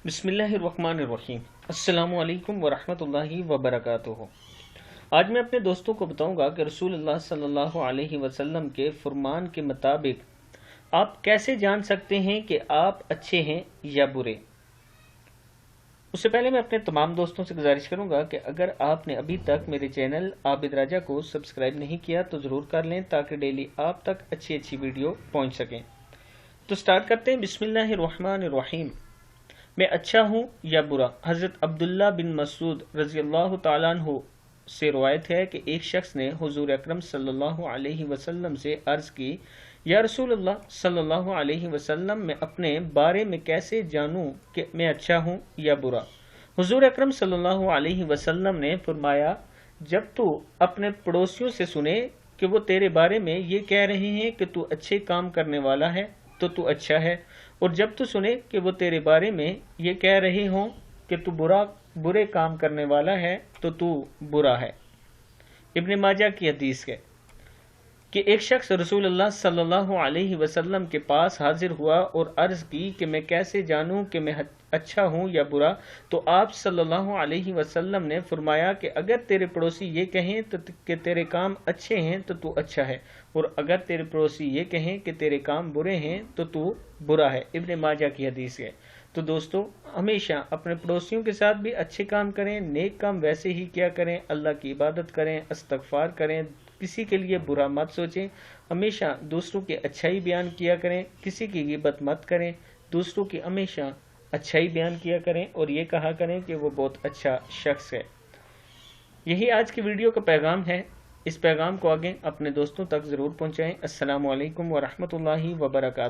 बिस्मिल्लाहिर्रहमानिर्रहीम। अस्सलामु अलैकुम वरहमतुल्लाहि वबरकातुहू। आज मैं अपने दोस्तों को बताऊंगा कि रसूलुल्लाह सल्लल्लाहु अलैहि वसल्लम के फरमान के मुताबिक आप कैसे जान सकते हैं कि आप अच्छे हैं या बुरे। उससे पहले मैं अपने तमाम दोस्तों से गुजारिश करूंगा कि अगर आपने अभी तक मेरे चैनल आबिद राजा को सब्सक्राइब नहीं किया तो ज़रूर कर लें ताकि डेली आप तक अच्छी वीडियो पहुँच सकें। तो स्टार्ट करते हैं। बिस्मिल्लाहिर्रहमानिर्रहीम। मैं अच्छा हूँ या बुरा। हज़रत अब्दुल्ला बिन मसूद रज़ियल्लाहु ताला अन्हु से रवायत है कि एक शख्स ने हुज़ूर अकरम सल्लल्लाहु अलैहि वसल्लम से अर्ज़ की, या रसूलल्लाह सल्लल्लाहु अलैहि वसल्लम, मैं अपने बारे में कैसे जानूं कि मैं अच्छा हूँ या बुरा। हुज़ूर अकरम सल्लल्लाहु अलैहि वसल्लम ने फरमाया, जब तू अपने पड़ोसियों से सुने कि वो तेरे बारे में ये कह रहे हैं कि तू अच्छे काम करने वाला है तो तू अच्छा है, और जब तू सुने कि वो तेरे बारे में ये कह रहे हों कि तू बुरे काम करने वाला है तो तू बुरा है। इब्न माजा की हदीस है कि एक शख्स रसूलुल्लाह सल्लल्लाहु अलैहि वसल्लम के पास हाजिर हुआ और अर्ज की कि मैं कैसे जानूं कि मैं अच्छा हूं या बुरा। तो आप सल्लल्लाहु अलैहि वसल्लम ने फरमाया कि अगर तेरे पड़ोसी ये कहें तो कि तेरे काम अच्छे हैं तो तू अच्छा है, और अगर तेरे पड़ोसी ये कहें कि तेरे काम बुरे हैं तो तू बुरा है। इब्न माजा की हदीस है। तो दोस्तों, हमेशा अपने पड़ोसियों के साथ भी अच्छे काम करें, नेक काम वैसे ही किया करें, अल्लाह की इबादत करें, इस्तगफार करें, किसी के लिए बुरा मत सोचें, हमेशा दूसरों की अच्छाई बयान किया करें, किसी की गिबत मत करें, दूसरों की हमेशा अच्छाई बयान किया करें और ये कहा करें कि वो बहुत अच्छा शख्स है। यही आज की वीडियो का पैगाम है। इस पैगाम को आगे अपने दोस्तों तक ज़रूर पहुँचाएँ। अस्सलामु अलैकुम वरहमतुल्लाहि वबरकातुहू।